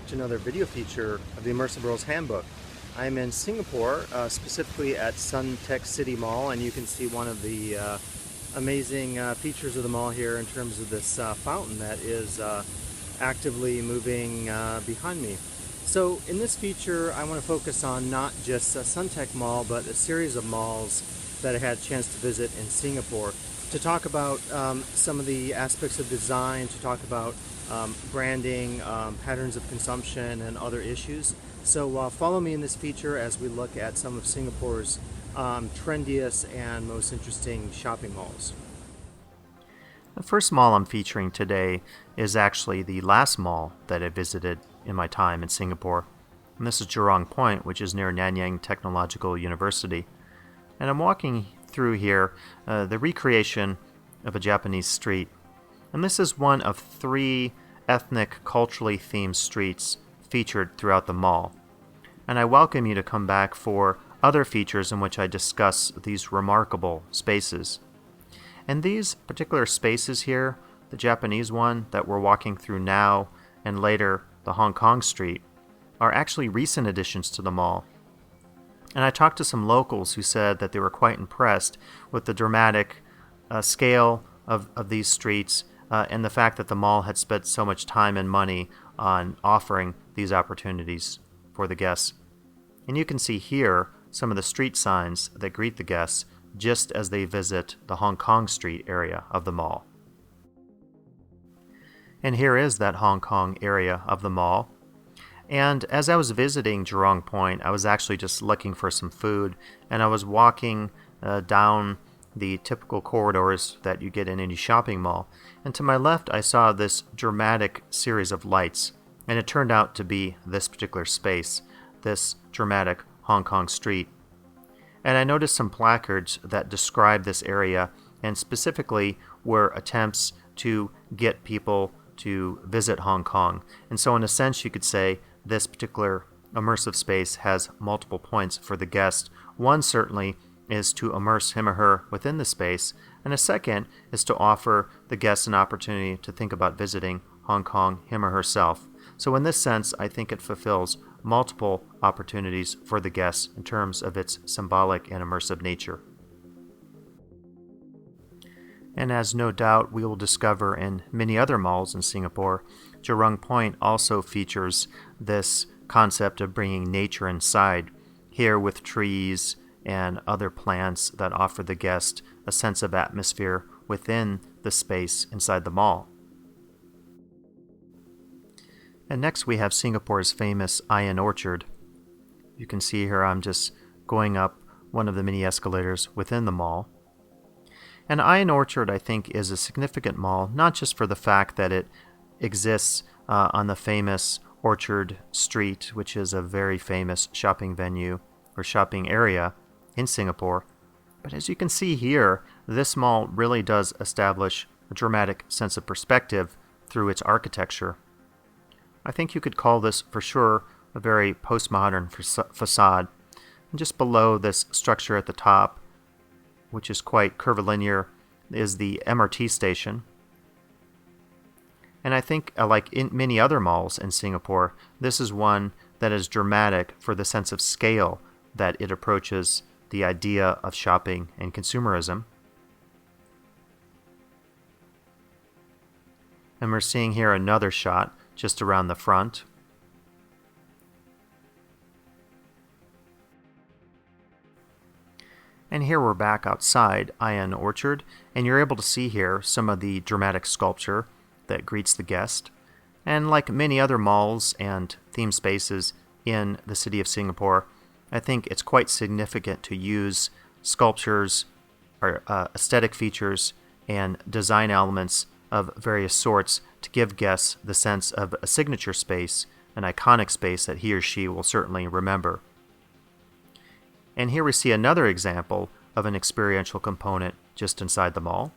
back to another video feature of the Immersive World's Handbook. I'm in Singapore, specifically at Suntec City Mall, and you can see one of the amazing features of the mall here in terms of this fountain that is actively moving behind me. So in this feature, I want to focus on not just Suntec Mall, but a series of malls that I had a chance to visit in Singapore to talk about some of the aspects of design, to talk about branding, patterns of consumption, and other issues. So follow me in this feature as we look at some of Singapore's trendiest and most interesting shopping malls. The first mall I'm featuring today is actually the last mall that I visited in my time in Singapore. And this is Jurong Point, which is near Nanyang Technological University. And I'm walking through here the recreation of a Japanese street. And this is one of 3 ethnic, culturally themed streets featured throughout the mall. And I welcome you to come back for other features in which I discuss these remarkable spaces. And these particular spaces here, the Japanese one that we're walking through now, and later the Hong Kong street, are actually recent additions to the mall. And I talked to some locals who said that they were quite impressed with the dramatic scale of these streets and the fact that the mall had spent so much time and money on offering these opportunities for the guests. And you can see here some of the street signs that greet the guests just as they visit the Hong Kong street area of the mall. And here is that Hong Kong area of the mall. And as I was visiting Jurong Point, I was actually just looking for some food, and I was walking down the typical corridors that you get in any shopping mall. And to my left, I saw this dramatic series of lights, and it turned out to be this particular space, this dramatic Hong Kong street. And I noticed some placards that describe this area, and specifically were attempts to get people to visit Hong Kong. And so in a sense, you could say this particular immersive space has multiple points for the guest. One certainly is to immerse him or her within the space, and a second is to offer the guest an opportunity to think about visiting Hong Kong, him or herself. So in this sense, I think it fulfills multiple opportunities for the guests in terms of its symbolic and immersive nature. And as no doubt we will discover in many other malls in Singapore, Jurong Point also features this concept of bringing nature inside, here with trees and other plants that offer the guest a sense of atmosphere within the space inside the mall. And next we have Singapore's famous Ion Orchard. You can see here I'm just going up one of the many escalators within the mall. And Ion Orchard, I think, is a significant mall, not just for the fact that it exists on the famous Orchard Street, which is a very famous shopping venue or shopping area in Singapore, but as you can see here, this mall really does establish a dramatic sense of perspective through its architecture. I think you could call this for sure a very postmodern facade. And just below this structure at the top, which is quite curvilinear, is the MRT station. And I think, like in many other malls in Singapore, this is one that is dramatic for the sense of scale that it approaches the idea of shopping and consumerism. And we're seeing here another shot just around the front. And here we're back outside Ion Orchard, and you're able to see here some of the dramatic sculpture that greets the guest. And like many other malls and theme spaces in the city of Singapore, I think it's quite significant to use sculptures or aesthetic features and design elements of various sorts to give guests the sense of a signature space, an iconic space that he or she will certainly remember. And here we see another example of an experiential component just inside the mall.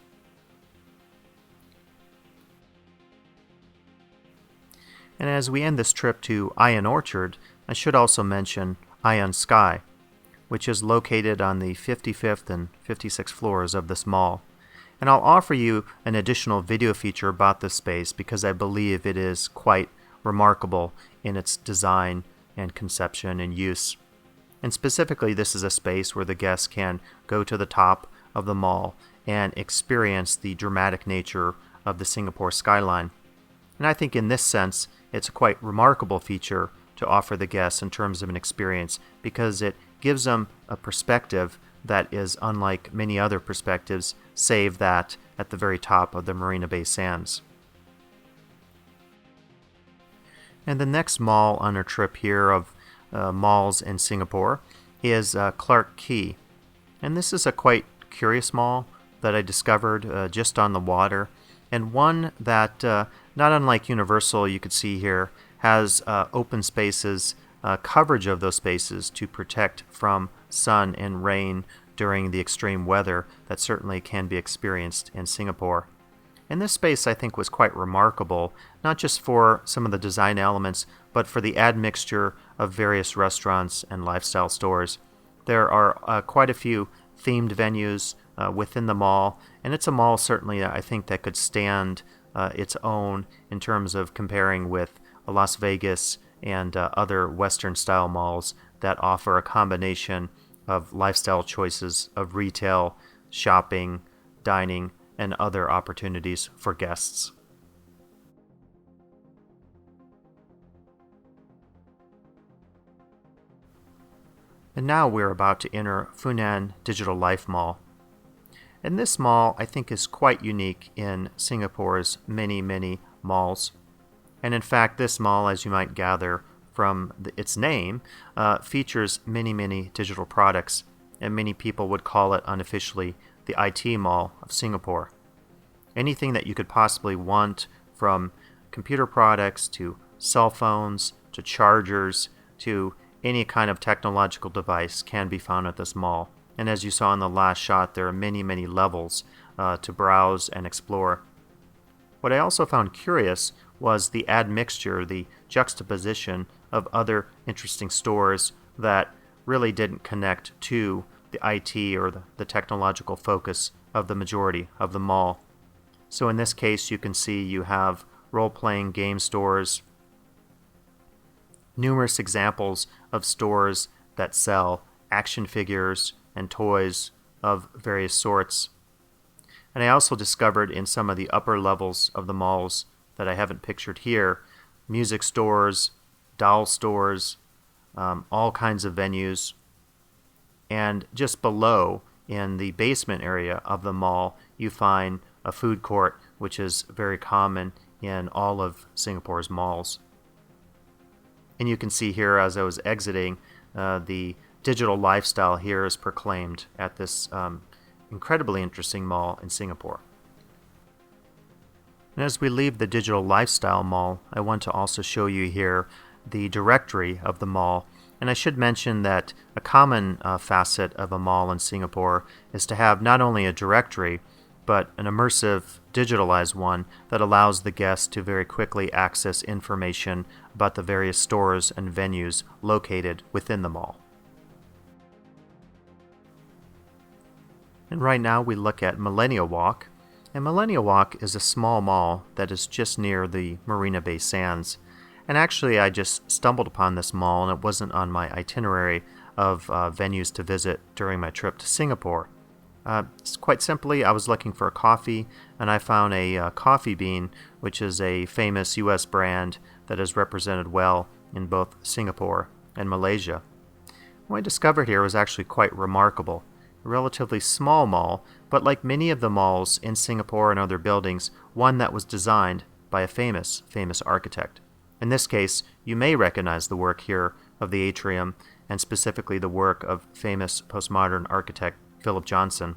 And as we end this trip to Ion Orchard, I should also mention Ion Sky, which is located on the 55th and 56th floors of this mall. And I'll offer you an additional video feature about this space because I believe it is quite remarkable in its design and conception and use. And specifically, this is a space where the guests can go to the top of the mall and experience the dramatic nature of the Singapore skyline. And I think in this sense, it's a quite remarkable feature to offer the guests in terms of an experience, because it gives them a perspective that is unlike many other perspectives, save that at the very top of the Marina Bay Sands. And the next mall on our trip here of malls in Singapore is Clarke Quay. And this is a quite curious mall that I discovered just on the water, and one that, not unlike Universal, you could see here, has open spaces, coverage of those spaces to protect from sun and rain during the extreme weather that certainly can be experienced in Singapore. And this space, I think, was quite remarkable, not just for some of the design elements, but for the admixture of various restaurants and lifestyle stores. There are quite a few themed venues within the mall, and it's a mall certainly I think that could stand its own in terms of comparing with Las Vegas and other Western-style malls that offer a combination of lifestyle choices of retail, shopping, dining, and other opportunities for guests. And now we're about to enter Funan Digital Life Mall. And this mall, I think, is quite unique in Singapore's many, many malls. And in fact, this mall, as you might gather from its name, features many, many digital products. And many people would call it unofficially the IT Mall of Singapore. Anything that you could possibly want, from computer products to cell phones to chargers to any kind of technological device, can be found at this mall. And as you saw in the last shot, there are many, many levels to browse and explore. What I also found curious was the admixture, the juxtaposition of other interesting stores that really didn't connect to the IT or the technological focus of the majority of the mall. So in this case, you can see you have role-playing game stores, numerous examples of stores that sell action figures and toys of various sorts. And I also discovered in some of the upper levels of the malls that I haven't pictured here, music stores, doll stores, all kinds of venues. And just below, in the basement area of the mall, you find a food court, which is very common in all of Singapore's malls. And you can see here, as I was exiting, the digital lifestyle here is proclaimed at this incredibly interesting mall in Singapore. And as we leave the digital lifestyle mall, I want to also show you here the directory of the mall. And I should mention that a common facet of a mall in Singapore is to have not only a directory, but an immersive, digitalized one that allows the guests to very quickly access information about the various stores and venues located within the mall. And right now we look at Millenia Walk. And Millenia Walk is a small mall that is just near the Marina Bay Sands. And actually, I just stumbled upon this mall, and it wasn't on my itinerary of venues to visit during my trip to Singapore. Quite simply, I was looking for a coffee, and I found a Coffee Bean, which is a famous U.S. brand that is represented well in both Singapore and Malaysia. What I discovered here was actually quite remarkable. A relatively small mall, but like many of the malls in Singapore and other buildings, one that was designed by a famous architect. In this case, you may recognize the work here of the atrium, and specifically the work of famous postmodern architect Philip Johnson.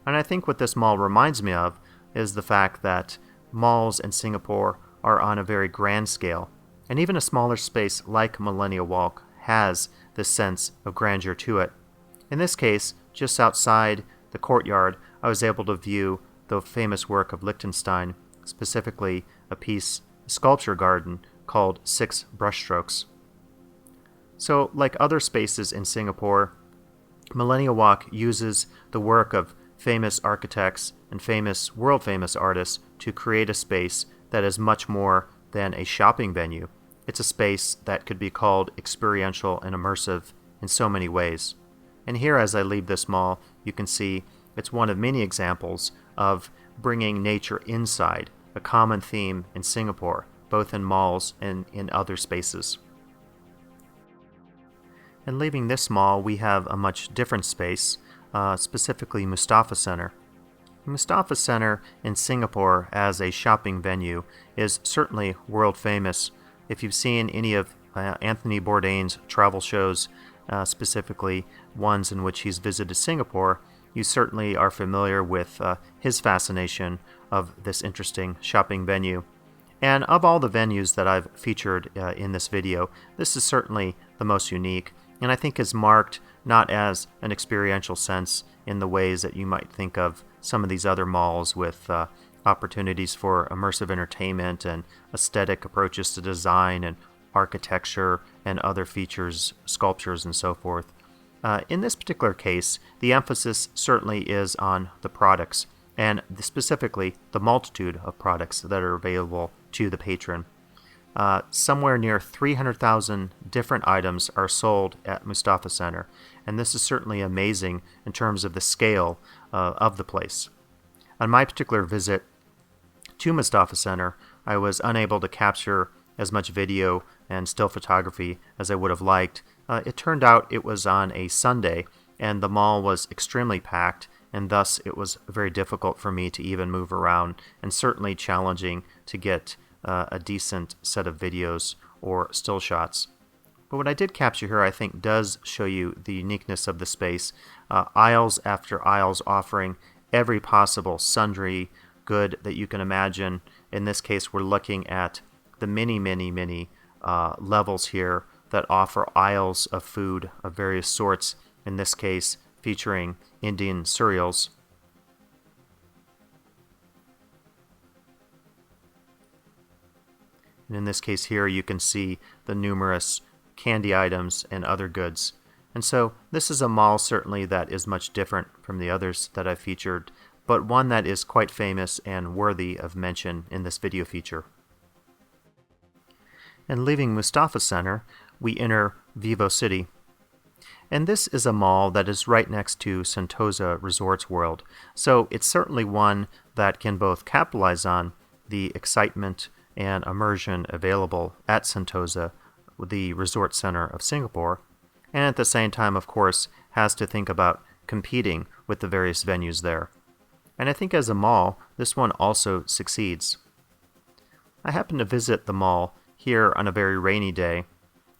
And I think what this mall reminds me of is the fact that malls in Singapore are on a very grand scale, and even a smaller space like Millenia Walk has this sense of grandeur to it. In this case, just outside the courtyard, I was able to view the famous work of Liechtenstein, specifically a sculpture garden called 6 Brushstrokes. So, like other spaces in Singapore, Millenia Walk uses the work of famous architects and world-famous artists to create a space that is much more than a shopping venue. It's a space that could be called experiential and immersive in so many ways. And here, as I leave this mall, you can see it's one of many examples of bringing nature inside, a common theme in Singapore, both in malls and in other spaces. And leaving this mall, we have a much different space, specifically Mustafa Center. Mustafa Center in Singapore as a shopping venue is certainly world famous. If you've seen any of Anthony Bourdain's travel shows, specifically ones in which he's visited Singapore, you certainly are familiar with his fascination of this interesting shopping venue. And of all the venues that I've featured in this video, this is certainly the most unique, and I think is marked not as an experiential sense in the ways that you might think of some of these other malls with opportunities for immersive entertainment and aesthetic approaches to design and architecture and other features, sculptures, and so forth. In this particular case, the emphasis certainly is on the products, and specifically the multitude of products that are available to the patron. Somewhere near 300,000 different items are sold at Mustafa Center, and this is certainly amazing in terms of the scale of the place. On my particular visit to Mustafa Center, I was unable to capture as much video and still photography as I would have liked. It turned out it was on a Sunday, and the mall was extremely packed, and thus it was very difficult for me to even move around, and certainly challenging to get a decent set of videos or still shots. But what I did capture here, I think, does show you the uniqueness of the space. Aisles after aisles offering every possible sundry good that you can imagine. In this case, we're looking at the many levels here that offer aisles of food of various sorts, in this case featuring Indian cereals. And in this case here, you can see the numerous candy items and other goods. And so this is a mall certainly that is much different from the others that I've featured, but one that is quite famous and worthy of mention in this video feature. And leaving Mustafa Center, we enter VivoCity. And this is a mall that is right next to Sentosa Resorts World, so it's certainly one that can both capitalize on the excitement and immersion available at Sentosa, the resort center of Singapore, and at the same time, of course, has to think about competing with the various venues there. And I think as a mall, this one also succeeds. I happened to visit the mall here on a very rainy day,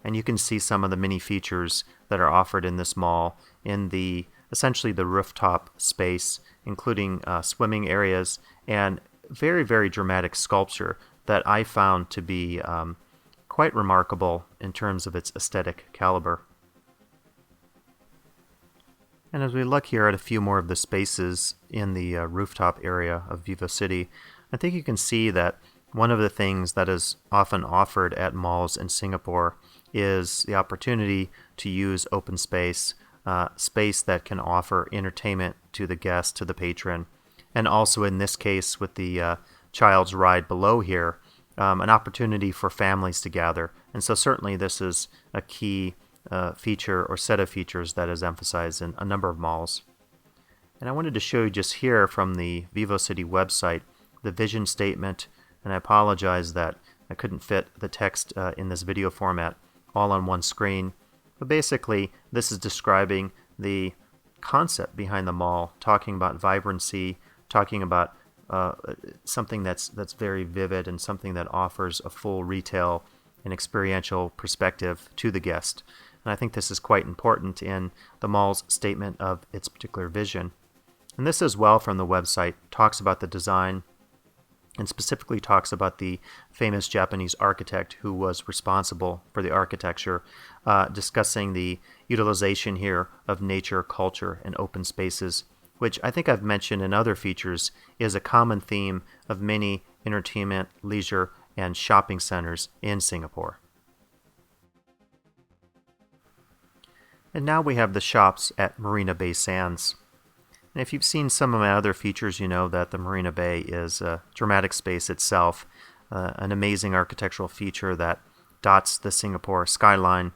and you can see some of the many features that are offered in this mall in the essentially the rooftop space, including swimming areas and very dramatic sculpture that I found to be quite remarkable in terms of its aesthetic caliber. And as we look here at a few more of the spaces in the rooftop area of VivoCity, I think you can see that one of the things that is often offered at malls in Singapore is the opportunity to use open space, space that can offer entertainment to the guest, to the patron, and also in this case with the child's ride below here, an opportunity for families to gather. And so certainly this is a key feature or set of features that is emphasized in a number of malls. And I wanted to show you just here from the VivoCity website the vision statement, and I apologize that I couldn't fit the text in this video format all on one screen. But basically, this is describing the concept behind the mall, talking about vibrancy, talking about something that's very vivid and something that offers a full retail and experiential perspective to the guest. And I think this is quite important in the mall's statement of its particular vision. And this as well from the website talks about the design and specifically talks about the famous Japanese architect who was responsible for the architecture, discussing the utilization here of nature, culture, and open spaces, which I think I've mentioned in other features is a common theme of many entertainment, leisure, and shopping centers in Singapore. And now we have the shops at Marina Bay Sands. And if you've seen some of my other features, you know that the Marina Bay is a dramatic space itself. an amazing architectural feature that dots the Singapore skyline,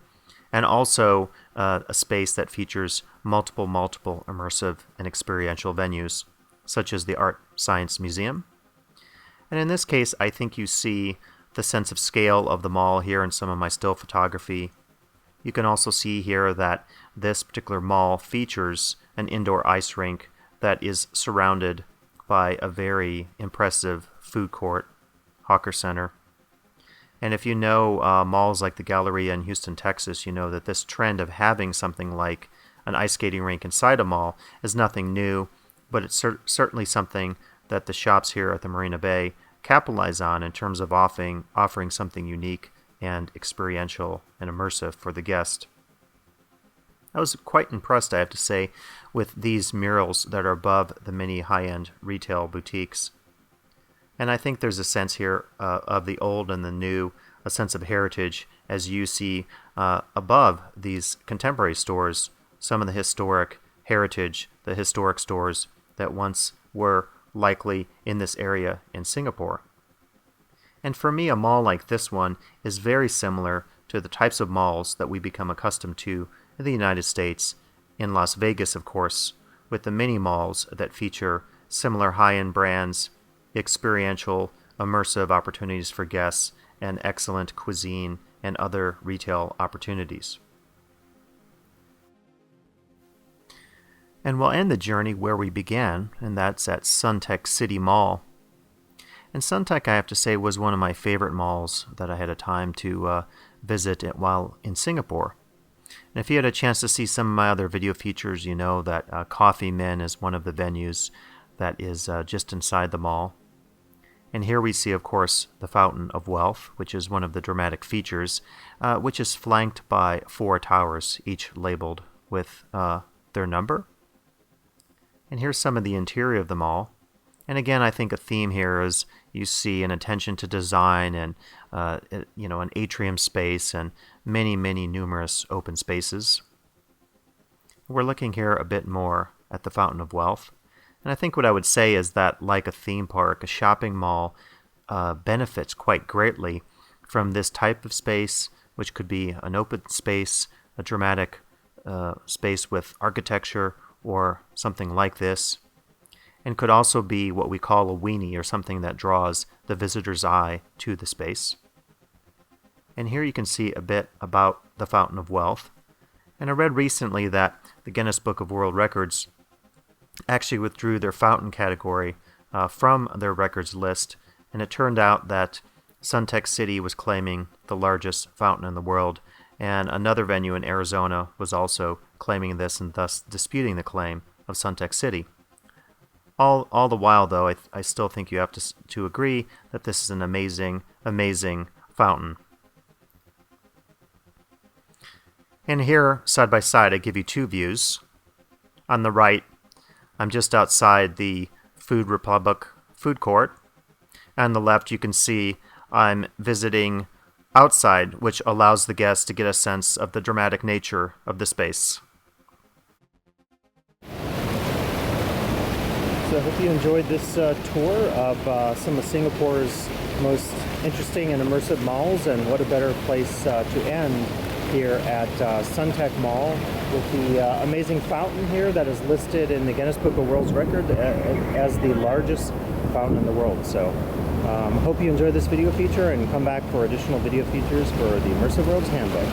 and also a space that features multiple immersive and experiential venues, such as the Art Science Museum. And in this case, I think you see the sense of scale of the mall here in some of my still photography. You can also see here that this particular mall features an indoor ice rink that is surrounded by a very impressive food court, hawker center. And if you know malls like the Galleria in Houston, Texas, you know that this trend of having something like an ice skating rink inside a mall is nothing new, but it's certainly something that the shops here at the Marina Bay capitalize on in terms of offering something unique and experiential and immersive for the guest. I was quite impressed, I have to say, with these murals that are above the many high-end retail boutiques. And I think there's a sense here of the old and the new, a sense of heritage, as you see above these contemporary stores, some of the historic heritage, the historic stores that once were likely in this area in Singapore. And for me, a mall like this one is very similar to the types of malls that we become accustomed to in the United States, in Las Vegas, of course, with the mini malls that feature similar high-end brands, experiential, immersive opportunities for guests, and excellent cuisine and other retail opportunities. And we'll end the journey where we began, and that's at Suntec City Mall. And Suntec, I have to say, was one of my favorite malls that I had a time to visit while in Singapore. And if you had a chance to see some of my other video features, you know that Coffee Men is one of the venues that is just inside the mall. And here we see, of course, the Fountain of Wealth, which is one of the dramatic features, which is flanked by 4 towers, each labeled with their number. And here's some of the interior of the mall. And again, I think a theme here is you see an attention to design and an atrium space and many numerous open spaces. We're looking here a bit more at the Fountain of Wealth. And I think what I would say is that, like a theme park, a shopping mall benefits quite greatly from this type of space, which could be an open space, a dramatic space with architecture, or something like this, and could also be what we call a weenie, or something that draws the visitor's eye to the space. And here you can see a bit about the Fountain of Wealth. And I read recently that the Guinness Book of World Records actually withdrew their fountain category from their records list, and it turned out that Suntec City was claiming the largest fountain in the world, and another venue in Arizona was also claiming this and thus disputing the claim of Suntec City. All the while, though, I still think you have to agree that this is an amazing fountain. And here, side by side, I give you 2 views. On the right, I'm just outside the Food Republic food court. On the left, you can see I'm visiting outside, which allows the guests to get a sense of the dramatic nature of the space. So I hope you enjoyed this tour of some of Singapore's most interesting and immersive malls, and what a better place to end here at Suntec Mall with the amazing fountain here that is listed in the Guinness Book of World Records as the largest fountain in the world. So hope you enjoyed this video feature, and come back for additional video features for the Immersive Worlds Handbook.